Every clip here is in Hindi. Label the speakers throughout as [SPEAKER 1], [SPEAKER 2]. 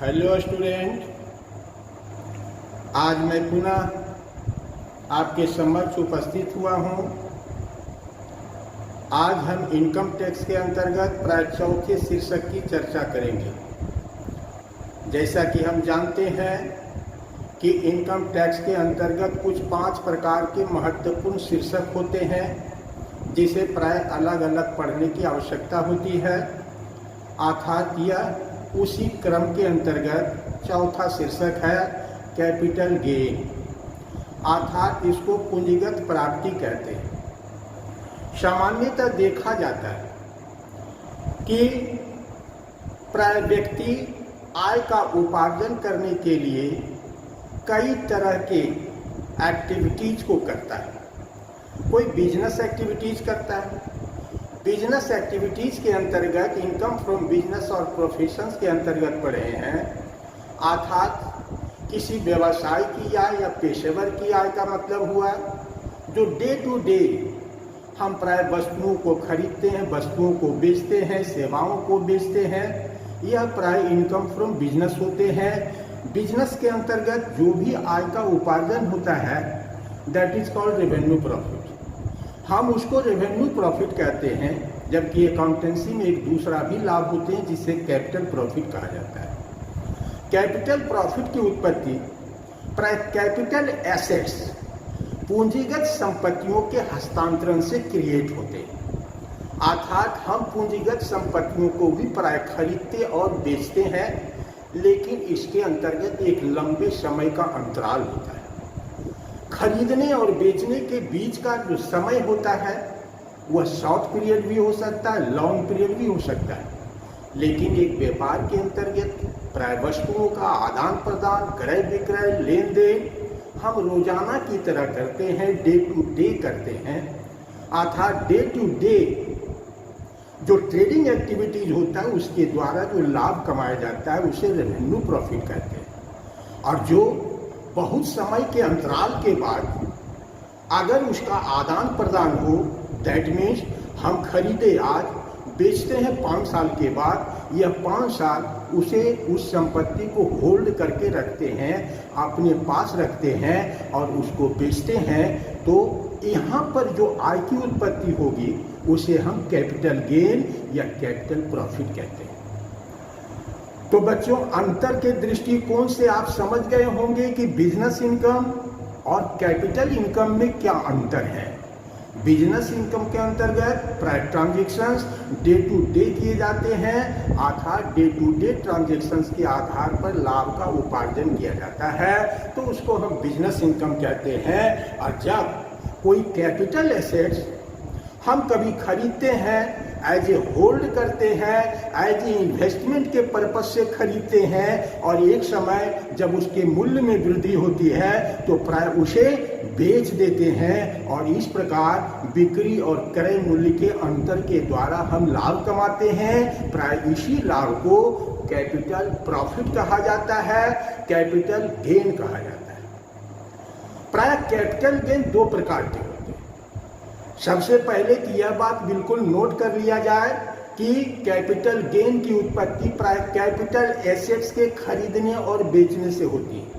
[SPEAKER 1] हेलो स्टूडेंट, आज मैं पुनः आपके समक्ष उपस्थित हुआ हूँ। आज हम इनकम टैक्स के अंतर्गत प्राय चौथे शीर्षक की चर्चा करेंगे। जैसा कि हम जानते हैं कि इनकम टैक्स के अंतर्गत कुछ 5 प्रकार के महत्वपूर्ण शीर्षक होते हैं, जिसे प्राय अलग अलग पढ़ने की आवश्यकता होती है। अर्थात यह उसी क्रम के अंतर्गत चौथा शीर्षक है कैपिटल गेन, अर्थात इसको पूंजीगत प्राप्ति कहते हैं। सामान्यतः देखा जाता है कि प्राय व्यक्ति आय का उपार्जन करने के लिए कई तरह के एक्टिविटीज को करता है। कोई बिजनेस एक्टिविटीज करता है। बिजनेस एक्टिविटीज के अंतर्गत इनकम फ्रॉम बिजनेस और प्रोफेशंस के अंतर्गत पढ़े हैं, अर्थात किसी व्यवसाय की आय या पेशेवर की आय का मतलब हुआ जो डे टू डे हम प्राय वस्तुओं को खरीदते हैं, वस्तुओं को बेचते हैं, सेवाओं को बेचते हैं। यह प्राय इनकम फ्रॉम बिजनेस होते हैं। बिजनेस के अंतर्गत जो भी आय का उपार्जन होता है that is called revenue profit. हम उसको रेवेन्यू प्रॉफिट कहते हैं, जबकि अकाउंटेंसी में एक दूसरा भी लाभ होते हैं जिसे कैपिटल प्रॉफिट कहा जाता है। कैपिटल प्रॉफिट की उत्पत्ति प्राय कैपिटल एसेट्स पूंजीगत संपत्तियों के हस्तांतरण से क्रिएट होते हैं। अर्थात हम पूंजीगत संपत्तियों को भी प्राय खरीदते और बेचते हैं, लेकिन इसके अंतर्गत एक लंबे समय का अंतराल होता है। खरीदने और बेचने के बीच का जो समय होता है वह शॉर्ट पीरियड भी हो सकता है, लॉन्ग पीरियड भी हो सकता है। लेकिन एक व्यापार के अंतर्गत प्राय वस्तुओं का आदान प्रदान, क्रय विक्रय, लेन देन हम रोजाना की तरह करते हैं, डे टू डे करते हैं। अर्थात डे टू डे जो ट्रेडिंग एक्टिविटीज होता है उसके द्वारा जो लाभ कमाया जाता है उसे रेवेन्यू प्रॉफिट कहते हैं। और जो बहुत समय के अंतराल के बाद अगर उसका आदान प्रदान हो, दैट मीन्स हम खरीदे आज, बेचते हैं 5 साल के बाद, यह 5 साल उसे उस संपत्ति को होल्ड करके रखते हैं, अपने पास रखते हैं और उसको बेचते हैं, तो यहाँ पर जो आय की उत्पत्ति होगी उसे हम कैपिटल गेन या कैपिटल प्रॉफिट कहते हैं। तो बच्चों, अंतर के दृष्टिकोण से आप समझ गए होंगे कि बिजनेस इनकम और कैपिटल इनकम में क्या अंतर है। बिजनेस इनकम के अंतर्गत प्राय ट्रांजेक्शन्स डे टू डे किए जाते हैं, अर्थात डे टू डे ट्रांजेक्शन्स के आधार पर लाभ का उपार्जन किया जाता है, तो उसको हम बिजनेस इनकम कहते हैं। और जब कोई कैपिटल एसेट्स हम कभी खरीदते हैं, एज ए होल्ड करते हैं, एज ए इन्वेस्टमेंट के पर्पज से खरीदते हैं, और एक समय जब उसके मूल्य में वृद्धि होती है तो प्राय उसे बेच देते हैं, और इस प्रकार बिक्री और क्रय मूल्य के अंतर के द्वारा हम लाभ कमाते हैं। प्राय इसी लाभ को कैपिटल प्रॉफिट कहा जाता है, कैपिटल गेन कहा जाता है। प्राय कैपिटल गेन 2 प्रकार के होते हैं। सबसे पहले कि यह बात बिल्कुल नोट कर लिया जाए कि कैपिटल गेन की उत्पत्ति प्राय कैपिटल एसेट्स के खरीदने और बेचने से होती है।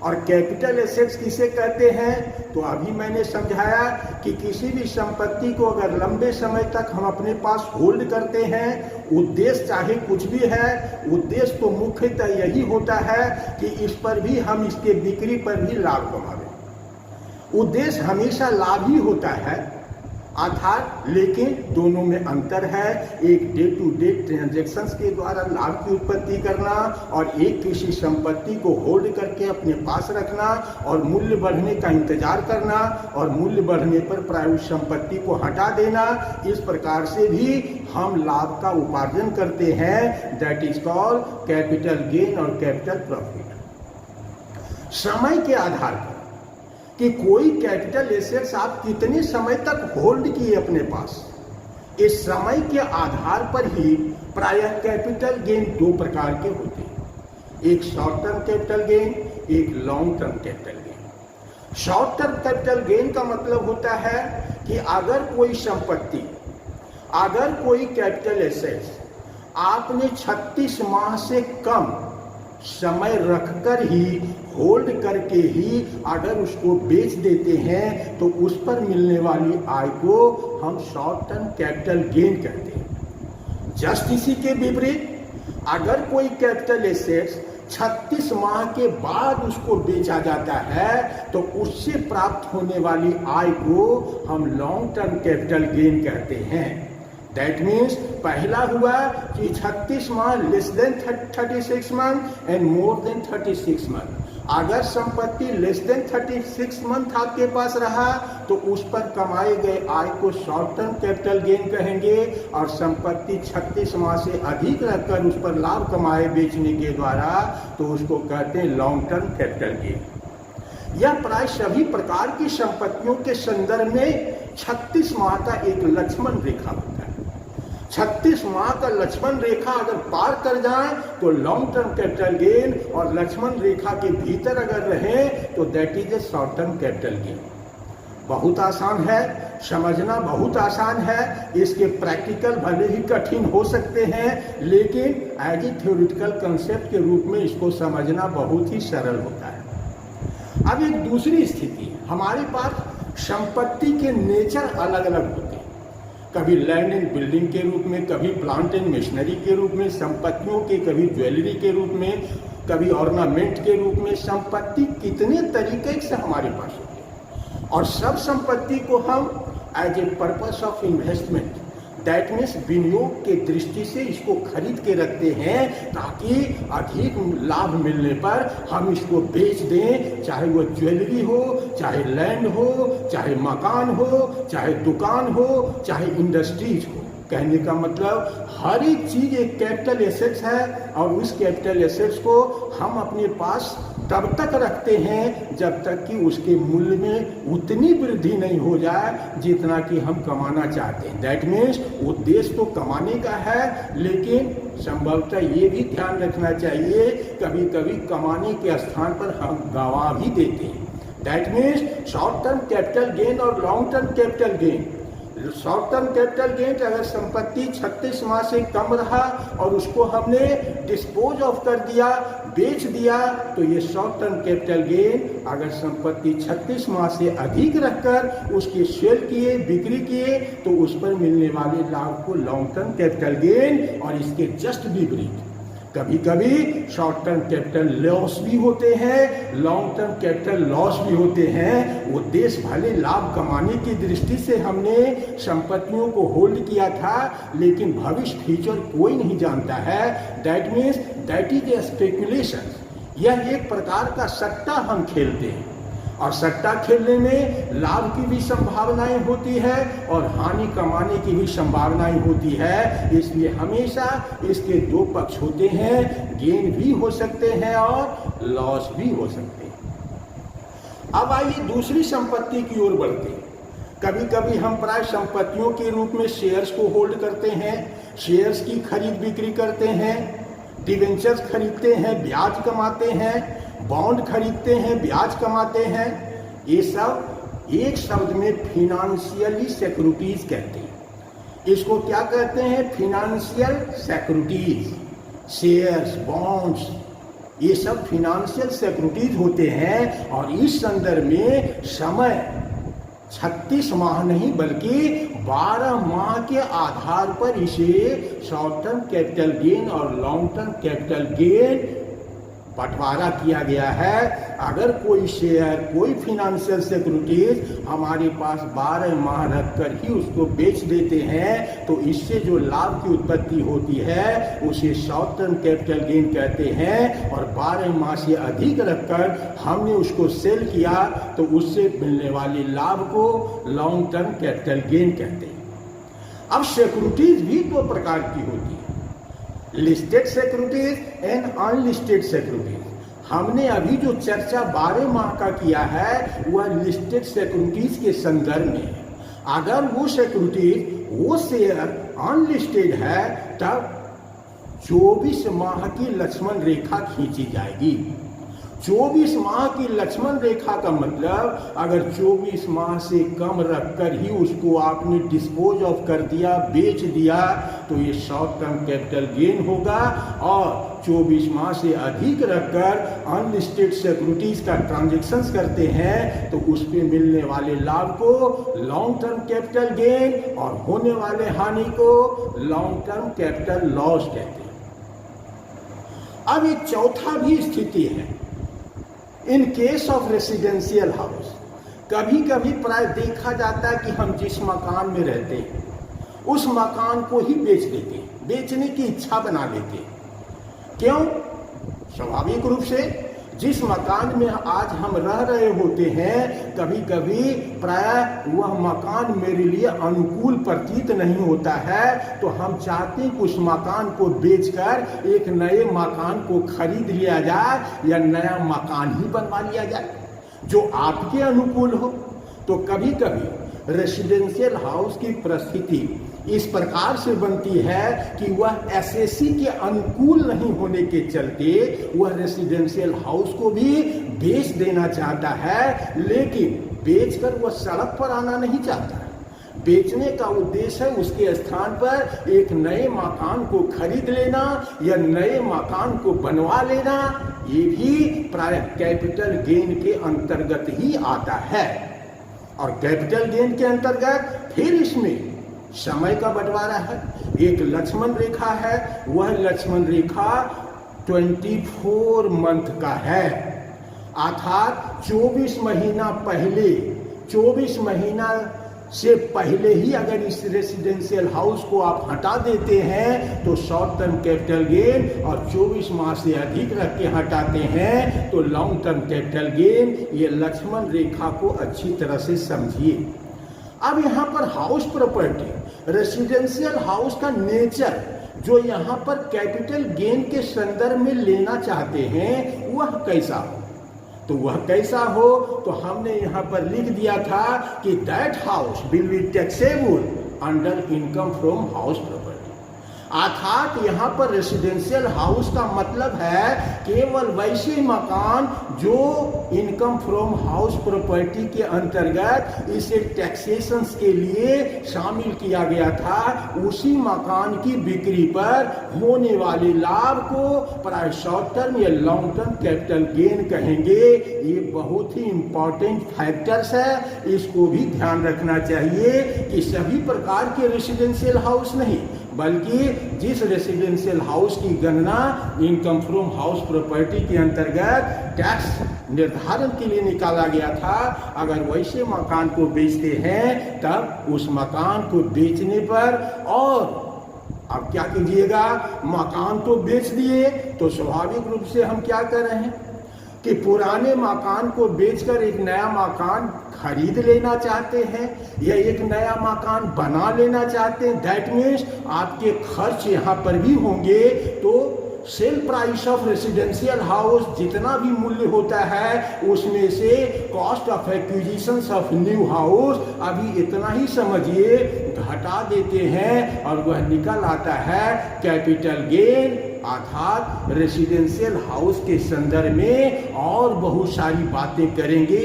[SPEAKER 1] और कैपिटल एसेट्स किसे कहते हैं, तो अभी मैंने समझाया कि किसी भी संपत्ति को अगर लंबे समय तक हम अपने पास होल्ड करते हैं, उद्देश्य चाहे कुछ भी है, उद्देश्य तो मुख्यतः यही होता है कि इस पर भी हम इसके बिक्री पर भी लाभ कमाएं। उद्देश्य हमेशा लाभ ही होता है, अर्थात लेकिन दोनों में अंतर है। एक डे टू डे ट्रांजैक्शंस के द्वारा लाभ की उत्पत्ति करना, और एक किसी संपत्ति को होल्ड करके अपने पास रखना और मूल्य बढ़ने का इंतजार करना, और मूल्य बढ़ने पर प्राय उस संपत्ति को हटा देना। इस प्रकार से भी हम लाभ का उपार्जन करते हैं, that is called capital gain और कैपिटल प्रॉफिट। समय के आधार पर कि कोई कैपिटल एसेट्स आप कितने समय तक होल्ड किए अपने पास, इस समय के आधार पर ही प्रायः कैपिटल गेन 2 प्रकार के होते हैं। एक शॉर्ट टर्म कैपिटल गेन, एक long term capital gain. Short term capital gain का मतलब होता है कि अगर कोई संपत्ति, अगर कोई कैपिटल एसेट्स आपने 36 माह से कम समय रखकर ही, होल्ड करके ही अगर उसको बेच देते हैं तो उस पर मिलने वाली आय को हम शॉर्ट टर्म कैपिटल गेन कहते हैं। जस्ट इसी के विपरीत अगर कोई कैपिटल एसेट्स 36 माह के बाद उसको बेचा जाता है तो उससे प्राप्त होने वाली आय को हम लॉन्ग टर्म कैपिटल गेन कहते हैं। दैट मीन्स पहला हुआ कि 36 माह less than 36 month and more than 36 month. अगर संपत्ति लेस देन 36 मंथ आपके पास रहा तो उस पर कमाए गए आय को शॉर्ट टर्म कैपिटल गेन कहेंगे, और संपत्ति 36 माह से अधिक रखकर उस पर लाभ कमाए बेचने के द्वारा तो उसको कहते हैं लॉन्ग टर्म कैपिटल गेन। यह प्राय सभी प्रकार की संपत्तियों के संदर्भ में 36 माह का एक लक्ष्मण रेखा होता है। 36 माह का लक्ष्मण रेखा अगर पार कर जाए तो लॉन्ग टर्म कैपिटल गेन, और लक्ष्मण रेखा के भीतर अगर रहे तो that is a short term capital gain. बहुत आसान है, समझना बहुत आसान है। इसके प्रैक्टिकल भले ही कठिन हो सकते हैं, लेकिन एज ए थ्योरेटिकल कंसेप्ट के रूप में इसको समझना बहुत ही सरल होता है। अब एक दूसरी स्थिति, हमारे पास संपत्ति के नेचर अलग अलग होते हैं। कभी लैंड एंड बिल्डिंग के रूप में, कभी प्लांट एंड मशीनरी के रूप में, संपत्तियों के कभी ज्वेलरी के रूप में, कभी ऑर्नामेंट के रूप में। संपत्ति कितने तरीके से हमारे पास होती है, और सब संपत्ति को हम as a purpose of investment, that means विनियोग के दृष्टि से इसको खरीद के रखते हैं ताकि अधिक लाभ मिलने पर हम इसको बेच दें, चाहे वो ज्वेलरी हो, चाहे लैंड हो, चाहे मकान हो, चाहे दुकान हो, चाहे इंडस्ट्रीज हो। कहने का मतलब हर एक चीज एक कैपिटल एसेट्स है, और उस कैपिटल एसेट्स को हम अपने पास तब तक रखते हैं जब तक कि उसके मूल्य में उतनी वृद्धि नहीं हो जाए जितना कि हम कमाना चाहते हैं। दैट मीन्स उद्देश्य तो कमाने का है, लेकिन संभवतः ये भी ध्यान रखना चाहिए कभी कभी कमाने के स्थान पर हम गंवा भी देते हैं। That means short term capital gain और long term capital gain. Short term capital gain अगर संपत्ति 36 माह से कम रहा और उसको हमने डिस्पोज ऑफ कर दिया, बेच दिया, तो ये शॉर्ट टर्म कैपिटल गेन। अगर संपत्ति 36 माह से अधिक रखकर उसके सेल किए, बिक्री किए, तो उस पर मिलने वाले लाभ को लॉन्ग टर्म कैपिटल गेन। और इसके जस्ट विपरीत कभी कभी शॉर्ट टर्म कैपिटल लॉस भी होते हैं, लॉन्ग टर्म कैपिटल लॉस भी होते हैं। उद्देश्य भले लाभ कमाने की दृष्टि से हमने संपत्तियों को होल्ड किया था, लेकिन भविष्य फ्यूचर कोई नहीं जानता है। That means that is a speculation. यह एक प्रकार का सट्टा हम खेलते हैं, और सट्टा खेलने में लाभ की भी संभावनाएं होती है और हानि कमाने की भी संभावनाएं होती है। इसलिए हमेशा इसके दो पक्ष होते हैं, गेन भी हो सकते हैं और लॉस भी हो सकते हैं। अब आइए दूसरी संपत्ति की ओर बढ़ते हैं। कभी कभी हम प्राय संपत्तियों के रूप में शेयर्स को होल्ड करते हैं, शेयर्स की खरीद बिक्री करते हैं, डिवेंचर्स खरीदते हैं, ब्याज कमाते हैं, बॉन्ड खरीदते हैं, ब्याज कमाते हैं। ये सब एक शब्द में फिनेंशियली सिक्योरिटीज कहते हैं। इसको क्या कहते हैं? Financial securities. शेयर्स, बॉन्ड्स, ये सब फिनेंशियल सिक्योरिटीज होते हैं। और इस संदर्भ में समय 36 माह नहीं बल्कि 12 माह के आधार पर इसे शॉर्ट टर्म कैपिटल गेन और लॉन्ग टर्म कैपिटल गेन बंटवारा किया गया है। अगर कोई शेयर, कोई फिनेंशियल सिक्योरिटीज हमारे पास 12 माह रखकर ही उसको बेच देते हैं, तो इससे जो लाभ की उत्पत्ति होती है उसे शॉर्ट टर्म कैपिटल गेन कहते हैं। और 12 माह से अधिक रखकर हमने उसको सेल किया तो उससे मिलने वाले लाभ को लॉन्ग टर्म कैपिटल गेन कहते हैं। अब सिक्योरिटीज भी दो प्रकार की होती है, listed securities and unlisted securities. हमने अभी जो चर्चा 12 माह का किया है वह लिस्टेड सिक्योरिटीज के संदर्भ में है। अगर वो सिक्योरिटीज, वो शेयर अनलिस्टेड है तब 24 माह की लक्ष्मण रेखा खींची जाएगी। 24 माह की लक्ष्मण रेखा का मतलब अगर 24 माह से कम रखकर ही उसको आपने डिस्पोज ऑफ कर दिया, बेच दिया, तो ये शॉर्ट टर्म कैपिटल गेन होगा। और 24 माह से अधिक रखकर अनलिस्टेड सिक्योरिटीज का ट्रांजेक्शन्स करते हैं तो उस पर मिलने वाले लाभ को लॉन्ग टर्म कैपिटल गेन और होने वाले हानि को लॉन्ग टर्म कैपिटल लॉस कहते हैं। अब एक चौथा भी स्थिति है, in case of residential house. कभी कभी प्राय देखा जाता है कि हम जिस मकान में रहते हैं उस मकान को ही बेच देते हैं, बेचने की इच्छा बना लेते हैं। क्यों? स्वाभाविक रूप से जिस मकान में आज हम रह रहे होते हैं कभी कभी प्राय वह मकान मेरे लिए अनुकूल प्रतीत नहीं होता है, तो हम चाहते हैं कि उस मकान को बेचकर एक नए मकान को खरीद लिया जाए या नया मकान ही बनवा लिया जाए जो आपके अनुकूल हो। तो कभी कभी रेसिडेंशियल हाउस की परिस्थिति इस प्रकार से बनती है कि वह एसएससी के अनुकूल नहीं होने के चलते वह रेसिडेंशियल हाउस को भी बेच देना चाहता है, लेकिन बेचकर वह सड़क पर आना नहीं चाहता। बेचने का उद्देश्य है उसके स्थान पर एक नए मकान को खरीद लेना या नए मकान को बनवा लेना। ये भी प्राय कैपिटल गेन के अंतर्गत ही आता है। और कैपिटल गेन के अंतर्गत फिर इसमें समय का बंटवारा है। एक लक्ष्मण रेखा है, वह लक्ष्मण रेखा 24 मंथ का है, अर्थात 24 महीना पहले, 24 महीना से पहले ही अगर इस रेसिडेंशियल हाउस को आप हटा देते हैं तो शॉर्ट टर्म कैपिटल गेन, और 24 माह से अधिक रख के हटाते हैं तो लॉन्ग टर्म कैपिटल गेन। ये लक्ष्मण रेखा को अच्छी तरह से समझिए। अब यहाँ पर हाउस प्रॉपर्टी, रेसिडेंशियल हाउस का नेचर जो यहाँ पर कैपिटल गेन के संदर्भ में लेना चाहते हैं वह कैसा हो, तो वह कैसा हो तो हमने यहाँ पर लिख दिया था कि that house will be taxable under income from house property. अर्थात यहाँ पर रेसिडेंशियल हाउस का मतलब है केवल वैसे मकान जो इनकम फ्रॉम हाउस प्रॉपर्टी के अंतर्गत इसे टैक्सेशन के लिए शामिल किया गया था, उसी मकान की बिक्री पर होने वाले लाभ को प्राय शॉर्ट टर्म या लॉन्ग टर्म कैपिटल गेन कहेंगे। ये बहुत ही इंपॉर्टेंट फैक्टर्स है, इसको भी ध्यान रखना चाहिए कि सभी प्रकार के रेसिडेंशियल हाउस नहीं, बल्कि जिस रेसिडेंशियल हाउस की गणना इनकम फ्रॉम हाउस प्रॉपर्टी के अंतर्गत टैक्स निर्धारण के लिए निकाला गया था, अगर वैसे मकान को बेचते हैं तब उस मकान को बेचने पर, और अब क्या कीजिएगा, मकान तो बेच दिए तो स्वाभाविक रूप से हम क्या कर रहे हैं कि पुराने मकान को बेचकर एक नया मकान खरीद लेना चाहते हैं या एक नया मकान बना लेना चाहते हैं। दैट मीन्स आपके खर्च यहाँ पर भी होंगे। तो sale price of residential house जितना भी मूल्य होता है उसमें से cost of acquisition of new house अभी इतना ही समझिए घटा देते हैं और वह निकल आता है कैपिटल गेन। अर्थात रेसिडेंशियल हाउस के संदर्भ में और बहुत सारी बातें करेंगे,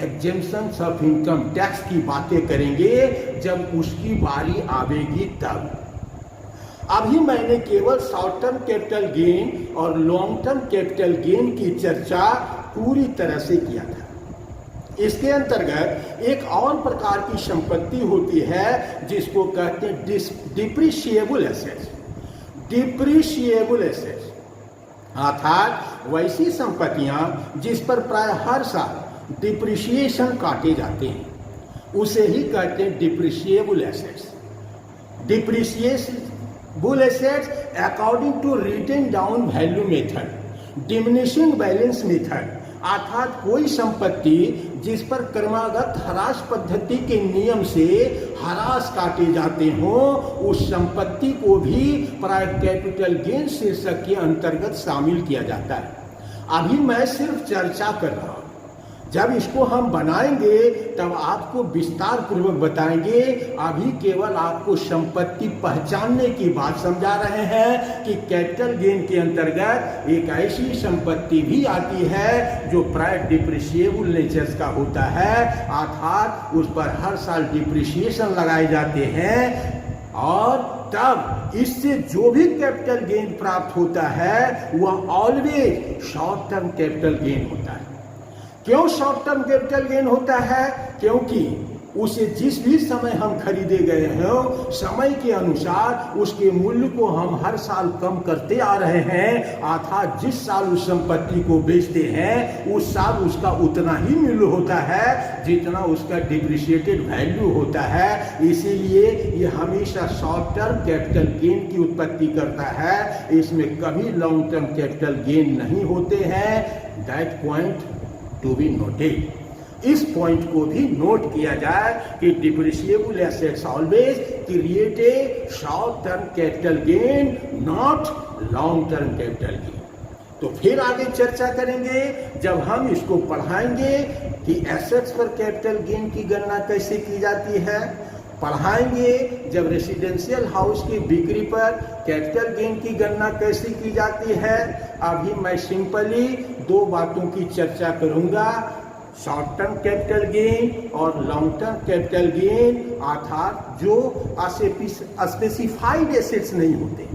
[SPEAKER 1] एग्जेम्पशंस ऑफ इनकम टैक्स की बातें करेंगे जब उसकी बारी आवेगी तब। अभी मैंने केवल शॉर्ट टर्म कैपिटल गेन और लॉन्ग टर्म कैपिटल गेन की चर्चा पूरी तरह से किया था। इसके अंतर्गत एक और प्रकार की संपत्ति होती है जिसको कहते हैं डिप्रिशिएबल एसेट्स। डिप्रिशिएबल एसेट्स अर्थात वैसी संपत्तियां जिस पर प्राय हर साल डिप्रिशिएशन काटे जाते हैं, उसे ही कहते हैं depreciable assets. Depreciable assets according to written down value method, diminishing balance method, अर्थात कोई संपत्ति जिस पर क्रमागत ह्रास पद्धति के नियम से ह्रास काटे जाते हों, उस संपत्ति को भी प्राय कैपिटल गेन शीर्षक के अंतर्गत शामिल किया जाता है। अभी मैं सिर्फ चर्चा कर रहा हूं। जब इसको हम बनाएंगे तब आपको विस्तार पूर्वक बताएंगे। अभी केवल आपको संपत्ति पहचानने की बात समझा रहे हैं कि कैपिटल गेन के अंतर्गत एक ऐसी संपत्ति भी आती है जो प्राय डिप्रिशिएबल नेचर का होता है, अर्थात उस पर हर साल डिप्रिसिएशन लगाए जाते हैं और तब इससे जो भी कैपिटल गेन प्राप्त होता है वह always short term capital gain होता है। क्यों शॉर्ट टर्म कैपिटल गेन होता है? क्योंकि उसे जिस भी समय हम खरीदे गए हैं समय के अनुसार उसके मूल्य को हम हर साल कम करते आ रहे हैं, अर्थात जिस साल उस संपत्ति को बेचते हैं उस साल उसका उतना ही मूल्य होता है जितना उसका डिप्रिशिएटेड वैल्यू होता है। इसीलिए ये हमेशा शॉर्ट टर्म कैपिटल गेन की उत्पत्ति करता है, इसमें कभी लॉन्ग टर्म कैपिटल गेन नहीं होते हैं। That point to be noted. इस पॉइंट को भी नोट किया जाए कि depreciable assets always create a short term capital gain, not long term capital gain. तो फिर आगे चर्चा करेंगे जब हम इसको पढ़ाएंगे कि एसेट्स पर कैपिटल गेन की गणना कैसे की जाती है, पढ़ाएंगे जब रेसिडेंशियल हाउस की बिक्री पर कैपिटल गेन की गणना कैसे की जाती है। अभी मैं सिंपली दो बातों की चर्चा करूंगा, शॉर्ट टर्म कैपिटल गेन और लॉन्ग टर्म कैपिटल गेन, अर्थात जो स्पेसिफाइड एसेट्स नहीं होते।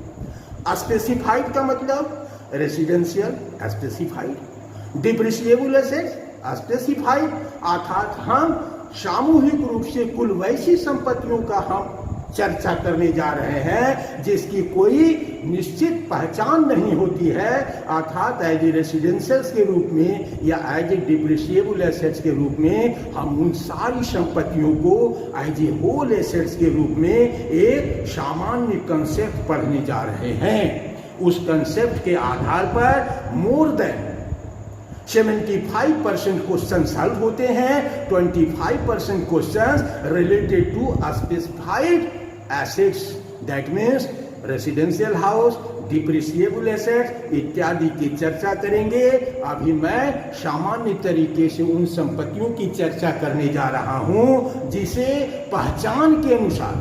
[SPEAKER 1] स्पेसिफाइड का मतलब residential specified, depreciable assets specified, अर्थात हम सामूहिक रूप से कुल वैसी संपत्तियों का हम चर्चा करने जा रहे हैं जिसकी कोई निश्चित पहचान नहीं होती है, अर्थात एज ए रेसिडेंशियल्स के रूप में या एज ए डिप्रिशिएबल एसेट्स के रूप में हम उन सारी संपत्तियों को एज ए होल एसेट्स के रूप में एक सामान्य कंसेप्ट पढ़ने जा रहे हैं। उस कंसेप्ट के आधार पर मोर देन 75% क्वेश्चन सॉल्व होते हैं, 25% question related to specified assets, that means residential house, depreciable assets इत्यादि की चर्चा करेंगे। अभी मैं सामान्य तरीके से उन संपत्तियों की चर्चा करने जा रहा हूं जिसे पहचान के अनुसार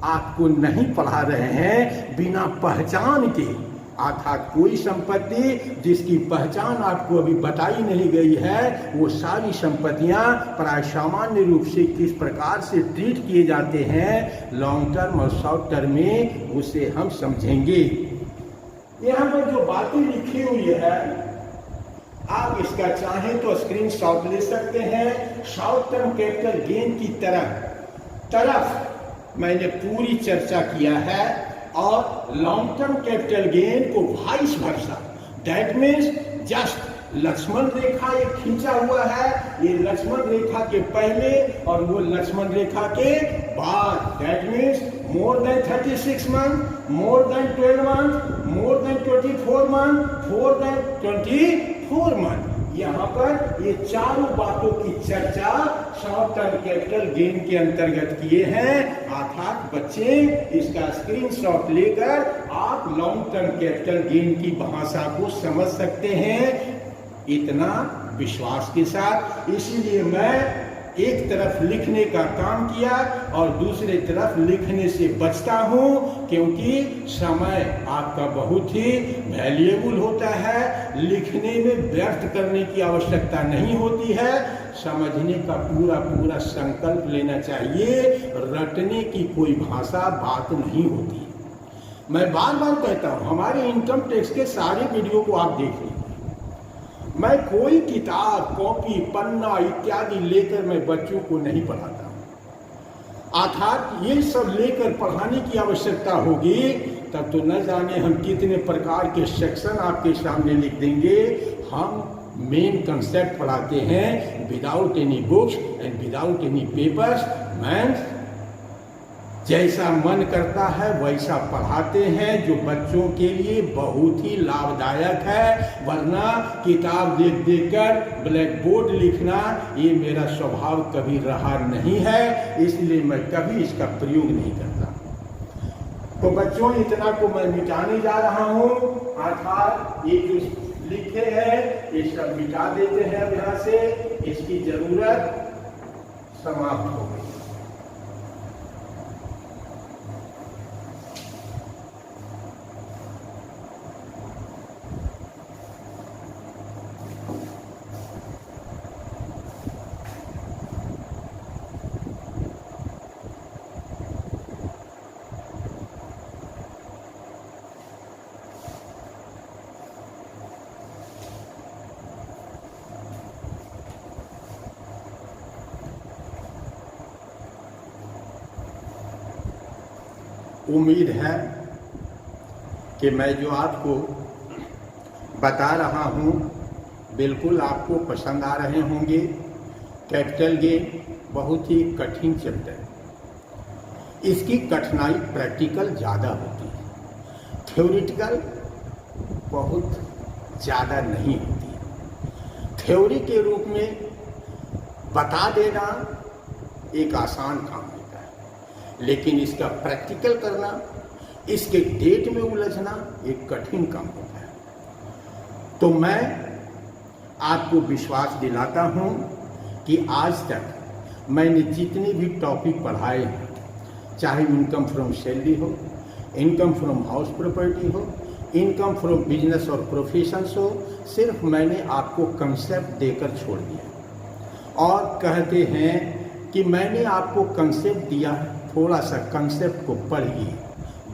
[SPEAKER 1] आपको नहीं पढ़ा रहे हैं, बिना पहचान के, अर्थात कोई संपत्ति जिसकी पहचान आपको अभी बताई नहीं गई है वो सारी संपत्तियां प्राय सामान्य रूप से किस प्रकार से ट्रीट किए जाते हैं लॉन्ग टर्म और शॉर्ट टर्म में, उसे हम समझेंगे। यहाँ पर जो बातें लिखी हुई है आप इसका चाहें तो स्क्रीनशॉट ले सकते हैं। शॉर्ट टर्म कैपिटल गेन की तरफ मैंने पूरी चर्चा किया है और लॉन्ग टर्म कैपिटल गेन को vice versa, that means just Lakshman rekha एक खींचा हुआ है, ये लक्ष्मण रेखा के पहले और वो लक्ष्मण रेखा के बाद, that means more than 36 month, more than 12 month, more than 24 month, more than 24 month. यहाँ पर ये चारों बातों की चर्चा शॉर्ट टर्म कैपिटल गेन के अंतर्गत किए हैं, अर्थात बच्चे इसका स्क्रीनशॉट लेकर आप लॉन्ग टर्म कैपिटल गेन की भाषा को समझ सकते हैं, इतना विश्वास के साथ। इसीलिए मैं एक तरफ लिखने का काम किया और दूसरे तरफ लिखने से बचता हूं क्योंकि समय आपका बहुत ही वैल्यूएबल होता है, लिखने में व्यर्थ करने की आवश्यकता नहीं होती है, समझने का पूरा संकल्प लेना चाहिए, रटने की कोई भाषा बात नहीं होती। मैं बार बार कहता हूं हमारे इनकम टैक्स के सारे वीडियो को आप देख लीजिए, मैं कोई किताब, कॉपी, पन्ना इत्यादि लेकर मैं बच्चों को नहीं पढ़ाता, अर्थात ये सब लेकर पढ़ाने की आवश्यकता होगी तब तो न जाने हम कितने प्रकार के सेक्शन आपके सामने लिख देंगे। हम मेन कंसेप्ट पढ़ाते हैं without any books and without any papers, man जैसा मन करता है वैसा पढ़ाते हैं जो बच्चों के लिए बहुत ही लाभदायक है, वरना किताब देख देख कर ब्लैक बोर्ड लिखना ये मेरा स्वभाव कभी रहा नहीं है, इसलिए मैं कभी इसका प्रयोग नहीं करता। तो बच्चों इतना को मैं मिटाने जा रहा हूँ, अर्थात ये जो लिखे हैं ये सब मिटा देते हैं यहाँ से। इसकी जरूरत समाप्त हो गई। उम्मीद है कि मैं जो आपको बता रहा हूँ बिल्कुल आपको पसंद आ रहे होंगे। कैपिटल गेन बहुत ही कठिन चैप्टर है, इसकी कठिनाई प्रैक्टिकल ज़्यादा होती है, थ्योरिटिकल बहुत ज़्यादा नहीं होती। थ्योरी के रूप में बता देना एक आसान काम होता है, लेकिन इसका प्रैक्टिकल करना, इसके डेट में उलझना एक कठिन काम होता है। तो मैं आपको विश्वास दिलाता हूं कि आज तक मैंने जितने भी टॉपिक पढ़ाए हैं, चाहे इनकम फ्रॉम सैलरी हो, इनकम फ्रॉम हाउस प्रॉपर्टी हो, इनकम फ्रॉम बिजनेस और प्रोफेशंस हो, सिर्फ मैंने आपको कंसेप्ट देकर छोड़ दिया। और कहते हैं कि मैंने आपको कंसेप्ट दिया, थोड़ा सा कंसेप्ट को पढ़िए,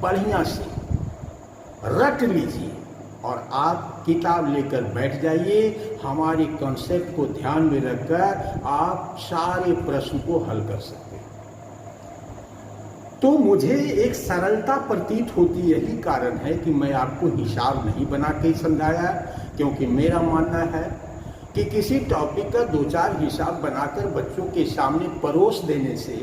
[SPEAKER 1] बढ़िया से रट लीजिए और आप किताब लेकर बैठ जाइए। हमारे कंसेप्ट को ध्यान में रखकर आप सारे प्रश्न को हल कर सकते हैं। तो मुझे एक सरलता प्रतीत होती, यही कारण है कि मैं आपको हिसाब नहीं बना के समझाया, क्योंकि मेरा मानना है कि किसी टॉपिक का 2-4 हिसाब बनाकर बच्चों के सामने परोस देने से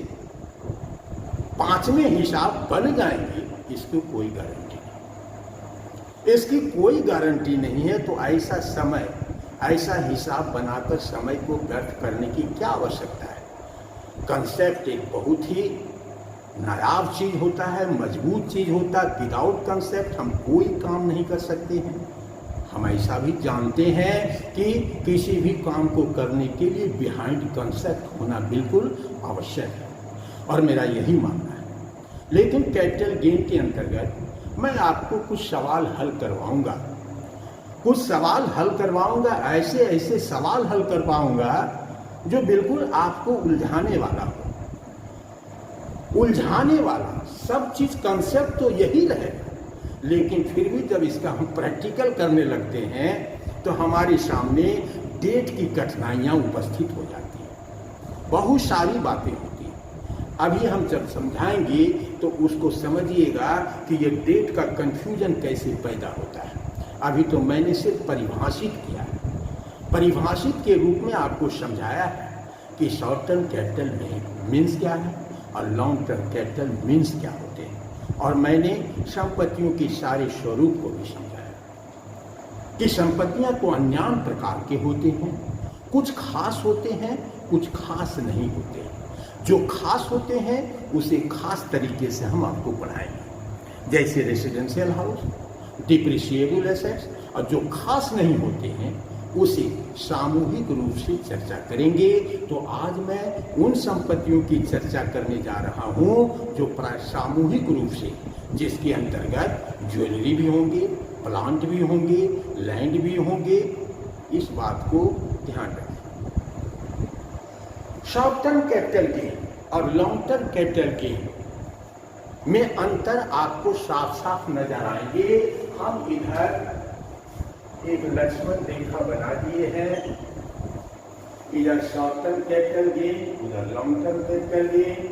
[SPEAKER 1] 5वें हिसाब बन जाएंगे, इसकी कोई गारंटी नहीं। इसकी कोई गारंटी नहीं है। तो ऐसा समय, ऐसा हिसाब बनाकर समय को व्यर्थ करने की क्या आवश्यकता है। कंसेप्ट एक बहुत ही नायाब चीज होता है, मजबूत चीज होता है। विदाउट कंसेप्ट हम कोई काम नहीं कर सकते हैं। हम ऐसा भी जानते हैं कि किसी भी काम को करने के लिए बिहाइंड कंसेप्ट होना बिल्कुल आवश्यक है, और मेरा यही मानना है। लेकिन कैपिटल गेन के अंतर्गत मैं आपको कुछ सवाल हल करवाऊंगा, कुछ सवाल हल करवाऊंगा, ऐसे ऐसे सवाल हल करवाऊंगा जो बिल्कुल आपको उलझाने वाला हो, उलझाने वाला। सब चीज कंसेप्ट तो यही रहेगा, लेकिन फिर भी जब इसका हम प्रैक्टिकल करने लगते हैं तो हमारे सामने डेट की कठिनाइयां उपस्थित हो जाती हैं, बहुत सारी बातें होती हैं। अभी हम जब समझाएंगे तो उसको समझिएगा कि ये डेट का कंफ्यूजन कैसे पैदा होता है। अभी तो मैंने सिर्फ परिभाषित किया है, परिभाषित के रूप में आपको समझाया है कि शॉर्ट टर्म कैपिटल मीन्स क्या है और लॉन्ग टर्म कैपिटल मीन्स क्या होते हैं। और मैंने संपत्तियों के सारे स्वरूप को भी समझाया कि संपत्तियां तो अन्यान प्रकार के होते हैं, कुछ खास होते हैं, कुछ खास नहीं होते। जो खास होते हैं उसे खास तरीके से हम आपको पढ़ाएंगे, जैसे रेसिडेंशियल हाउस, डिप्रिशिएबल एसेट्स, और जो खास नहीं होते हैं उसे सामूहिक रूप से चर्चा करेंगे। तो आज मैं उन संपत्तियों की चर्चा करने जा रहा हूं जो प्राय सामूहिक रूप से, जिसके अंतर्गत ज्वेलरी भी होंगे, प्लांट भी होंगे, लैंड भी होंगे। इस बात को ध्यान रखें। शॉर्ट टर्म कैपिटल गेन और लॉन्ग टर्म कैपिटल गेन में अंतर आपको साफ साफ नजर आएंगे। हम इधर एक लक्ष्मण रेखा बना दिए हैं, इधर शॉर्ट टर्म कैपिटल गेन, उधर लॉन्ग टर्म कैपिटल गेन।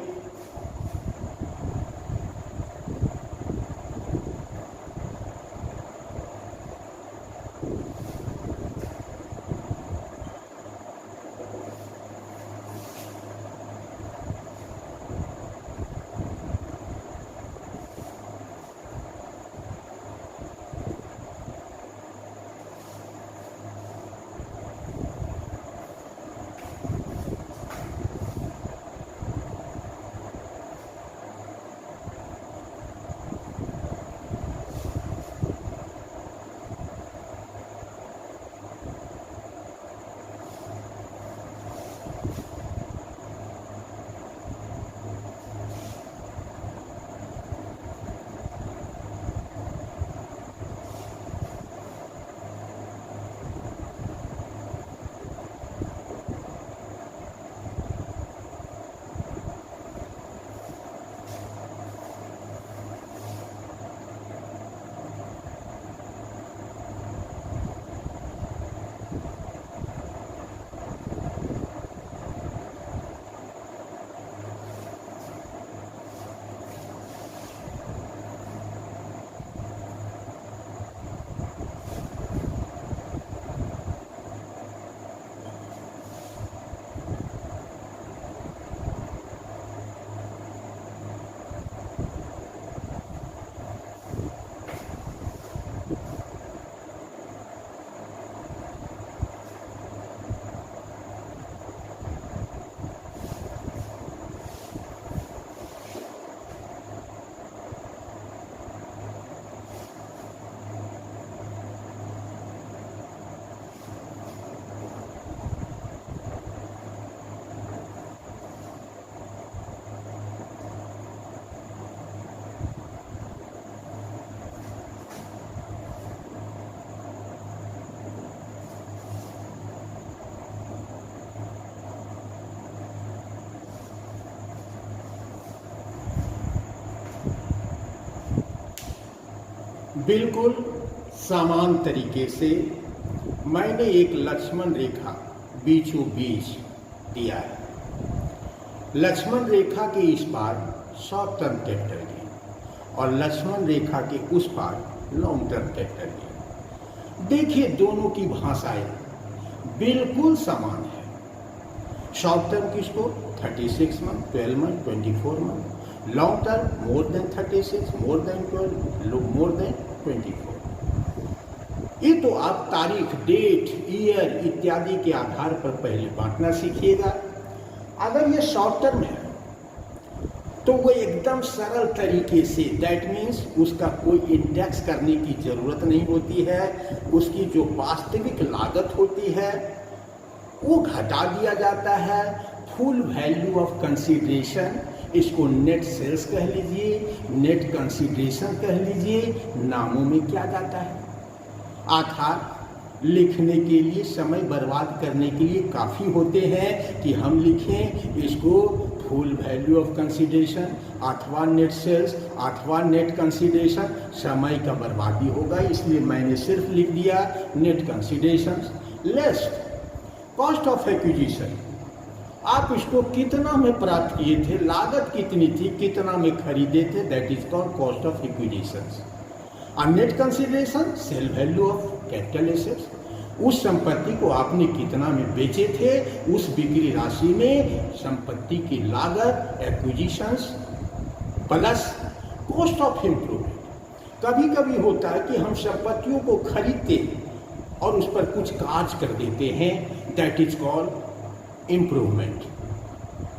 [SPEAKER 1] बिल्कुल समान तरीके से मैंने एक लक्ष्मण रेखा बीचों बीच दिया है। लक्ष्मण रेखा के इस पार शॉर्ट टर्म कैपिटल गेन और लक्ष्मण रेखा के उस पार लॉन्ग टर्म कैपिटल गेन। देखिए दोनों की भाषाएं बिल्कुल समान है। शॉर्ट टर्म किसको 36 month, 12 month, 24 month, long term more than 36, more than 12, more than 24। ये तो आप तारीख, डेट, ईयर इत्यादि के आधार पर पहले बांटना सीखिएगा। अगर ये शॉर्ट टर्म है तो वो एकदम सरल तरीके से, दैट मीन्स उसका कोई इंडेक्स करने की जरूरत नहीं होती है। उसकी जो वास्तविक लागत होती है वो घटा दिया जाता है। फुल वैल्यू ऑफ कंसीडरेशन, इसको नेट सेल्स कह लीजिए, नेट कंसीडरेशन कह लीजिए, नामों में क्या जाता है। आधार लिखने के लिए, समय बर्बाद करने के लिए काफ़ी होते हैं कि हम लिखें इसको फुल वैल्यू ऑफ कंसीडरेशन अथवा नेट सेल्स अथवा नेट कंसीडरेशन। समय का बर्बादी होगा, इसलिए मैंने सिर्फ लिख दिया net consideration less cost of acquisition. आप इसको कितना में प्राप्त किए थे, लागत कितनी थी, कितना में खरीदे थे, that is called cost of acquisition. और net consideration sale value of capital assets, उस संपत्ति को आपने कितना में बेचे थे, उस बिक्री राशि में संपत्ति की लागत acquisitions plus cost of improvement. कभी कभी होता है कि हम संपत्तियों को खरीदते और उस पर कुछ कार्य कर देते हैं, that is called improvement.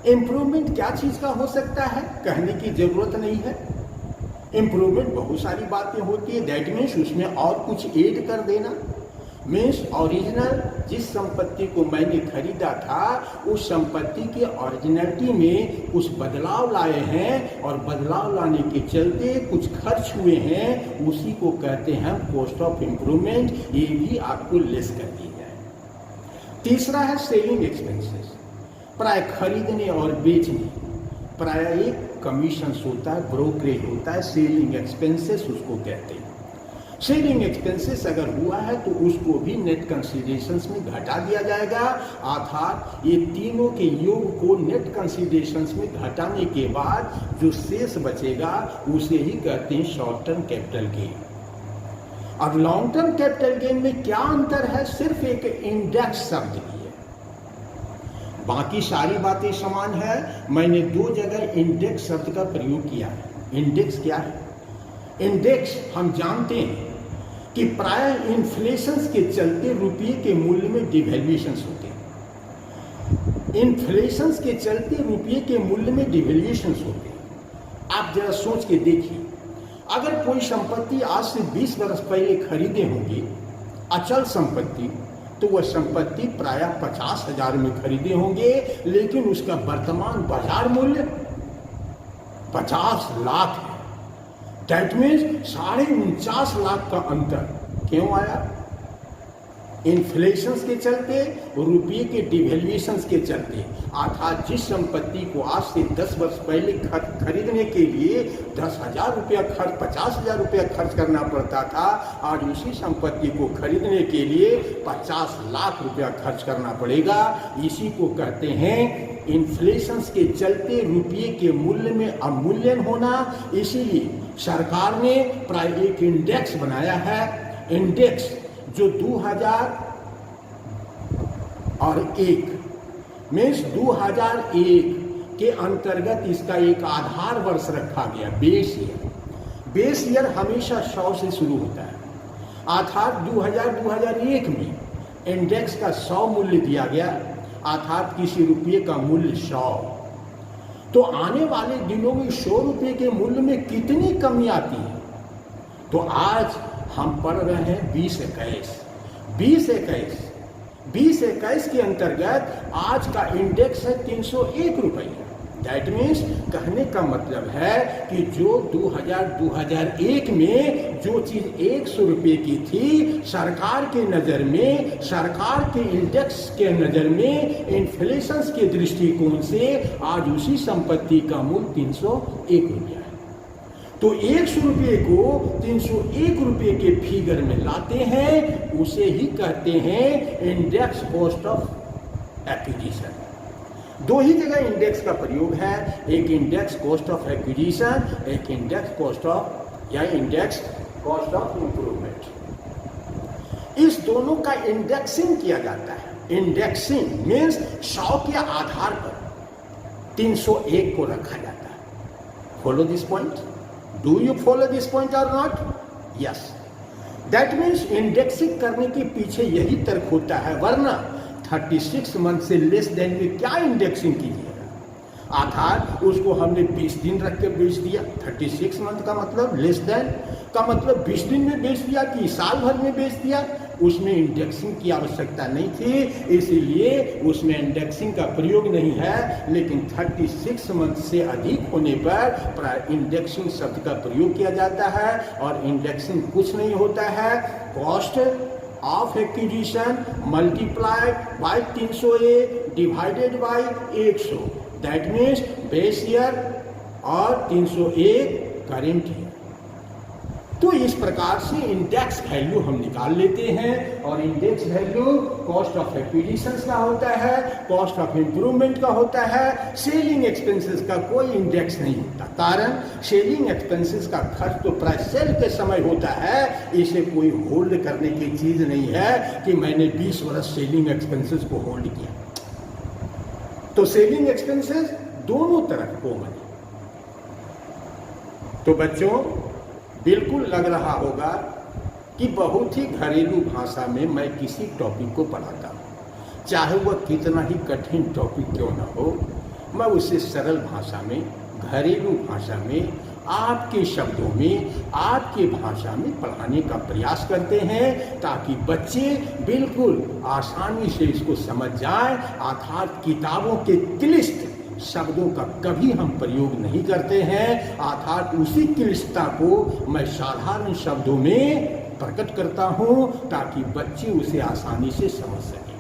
[SPEAKER 1] Improvement क्या चीज का हो सकता है, कहने की जरूरत नहीं है। इम्प्रूवमेंट बहुत सारी बातें होती है, दैट मीन्स उसमें और कुछ ऐड कर देना। मीन्स ओरिजिनल जिस संपत्ति को मैंने खरीदा था उस संपत्ति की ओरिजिनलिटी में कुछ बदलाव लाए हैं और बदलाव लाने के चलते कुछ खर्च हुए हैं, उसी को कहते हैं कॉस्ट ऑफ इम्प्रूवमेंट। ये भी आपको लेस कर दी जाए। तीसरा है सेलिंग एक्सपेंसेस। प्राय खरीदने और बेचने प्राय एक कमीशन होता है, ब्रोकरेज होता है, सेलिंग एक्सपेंसेस उसको कहते हैं। सेलिंग एक्सपेंसेस अगर हुआ है तो उसको भी नेट कंसीडरेशंस में घटा दिया जाएगा। अर्थात ये तीनों के योग को नेट कंसीडरेशंस में घटाने के बाद जो शेष बचेगा उसे ही कहते हैं शॉर्ट टर्म कैपिटल गेन। अब लॉन्ग टर्म कैपिटल गेन में क्या अंतर है, सिर्फ एक इंडेक्स शब्द की है, बाकी सारी बातें समान है। मैंने दो जगह इंडेक्स शब्द का प्रयोग किया है। इंडेक्स क्या है? इंडेक्स हम जानते हैं कि प्राय इन्फ्लेशन के चलते रुपये के मूल्य में डिवैल्यूएशन होते हैं। इन्फ्लेशन के चलते रुपये के मूल्य में डिवैल्यूएशन होते हैं। आप जरा सोच के देखिए, अगर कोई संपत्ति आज से 20 वर्ष पहले खरीदे होंगे अचल संपत्ति, तो वह संपत्ति प्राय 50,000 में खरीदे होंगे, लेकिन उसका वर्तमान बाजार मूल्य 50 लाख है। दैट मीन्स 49.5 लाख का अंतर क्यों आया? इन्फ्लेशन के चलते, रुपये के डिवैल्यूएशन के चलते। अर्थात जिस संपत्ति को आज से 10 वर्ष पहले खरीदने के लिए 10,000 रुपया खर्च, 50,000 रुपया खर्च करना पड़ता था, आज उसी संपत्ति को खरीदने के लिए 50 लाख रुपया खर्च करना पड़ेगा। इसी को कहते हैं इन्फ्लेशन के चलते रुपये के मूल्य में अवमूल्यन होना। इसीलिए सरकार ने प्राय एक इंडेक्स बनाया है, इंडेक्स जो 2001 मीन्स 2001 के अंतर्गत इसका एक आधार वर्ष रखा गया, बेस ईयर। बेस ईयर हमेशा 100 से शुरू होता है। अर्थात 2001 में इंडेक्स का 100 मूल्य दिया गया, अर्थात किसी रुपये का मूल्य 100। तो आने वाले दिनों में 100 रुपये के मूल्य में कितनी कमी आती है? तो आज हम पढ़ रहे हैं 2021 के अंतर्गत आज का इंडेक्स है 301 रुपये। दैट मीन्स कहने का मतलब है कि जो 2001 में जो चीज 100 रुपये की थी, सरकार के नजर में, सरकार के इंडेक्स के नजर में, इन्फ्लेशन के दृष्टिकोण से आज उसी संपत्ति का मूल्य 301 रुपया है। तो 100 रुपये को 301 रुपये के फिगर में लाते हैं, उसे ही कहते हैं इंडेक्स कॉस्ट ऑफ एक्विजिशन। दो ही जगह इंडेक्स का प्रयोग है, एक इंडेक्स कॉस्ट ऑफ एक्विजिशन, एक इंडेक्स कॉस्ट ऑफ या इंडेक्स कॉस्ट ऑफ इंप्रूवमेंट। इस दोनों का इंडेक्सिंग किया जाता है। इंडेक्सिंग मीन्स 100 के आधार पर 301 को रखा जाता है। Follow this point? Do you follow this point और not? Yes, that means indexing करने के पीछे यही तर्क होता है, वरना 36 मंथ से लेस देन में क्या इंडेक्सिंग कीजिएगा? आधार उसको हमने 20 दिन रख के बेच दिया, 36 मंथ का मतलब लेस देन का मतलब 20 दिन में बेच दिया कि साल भर में बेच दिया, उसमें इंडेक्सिंग की आवश्यकता नहीं थी, इसीलिए उसमें इंडेक्सिंग का प्रयोग नहीं है। लेकिन 36 मंथ से अधिक होने पर इंडेक्सिंग शब्द का प्रयोग किया जाता है, और इंडेक्सिंग कुछ नहीं होता है, cost of acquisition multiplied by 300A divided by 100, that means base year और 301 करेंट ईयर। तो इस प्रकार से इंडेक्स वैल्यू हम निकाल लेते हैं, और index value cost of acquisition का होता है, कॉस्ट ऑफ इंप्रूवमेंट का होता है। सेलिंग एक्सपेंसेस का कोई इंडेक्स नहीं होता, कारण सेलिंग एक्सपेंसेस का खर्च तो प्राइस सेल के समय होता है, इसे कोई होल्ड करने की चीज नहीं है कि मैंने 20 वर्ष सेलिंग एक्सपेंसेस को होल्ड किया। तो सेलिंग एक्सपेंसेस दोनों तरफ कॉमन है। तो बच्चों, बिल्कुल लग रहा होगा कि बहुत ही घरेलू भाषा में मैं किसी टॉपिक को पढ़ाता हूँ, चाहे वह कितना ही कठिन टॉपिक क्यों ना हो, मैं उसे सरल भाषा में, घरेलू भाषा में, आपके शब्दों में, आपके भाषा में पढ़ाने का प्रयास करते हैं, ताकि बच्चे बिल्कुल आसानी से इसको समझ जाएं। अर्थात किताबों के क्लिष्ट शब्दों का कभी हम प्रयोग नहीं करते हैं, अर्थात उसी क्लिष्टता को मैं साधारण शब्दों में प्रकट करता हूं, ताकि बच्चे उसे आसानी से समझ सकें।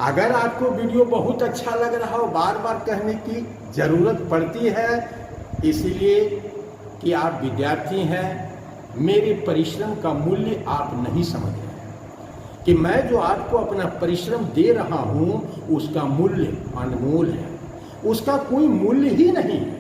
[SPEAKER 1] अगर आपको वीडियो बहुत अच्छा लग रहा हो, बार बार कहने की जरूरत पड़ती है, इसीलिए कि आप विद्यार्थी हैं, मेरे परिश्रम का मूल्य आप नहीं समझ रहे हैं, कि मैं जो आपको अपना परिश्रम दे रहा हूं उसका मूल्य अनमोल है, उसका कोई मूल्य ही नहीं है।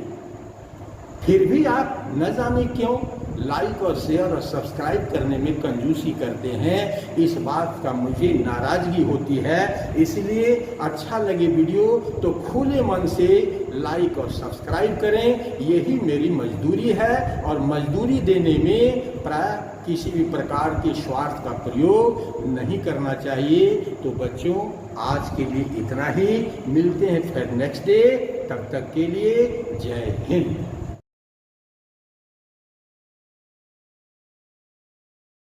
[SPEAKER 1] फिर भी आप न जाने क्यों लाइक और शेयर और सब्सक्राइब करने में कंजूसी करते हैं, इस बात का मुझे नाराजगी होती है। इसलिए अच्छा लगे वीडियो तो खुले मन से लाइक और सब्सक्राइब करें, यही मेरी मजदूरी है, और मजदूरी देने में प्राय किसी भी प्रकार के स्वार्थ का प्रयोग नहीं करना चाहिए। तो बच्चों, आज के लिए इतना ही, मिलते हैं फिर नेक्स्ट डे, तब तक के लिए जय हिंद।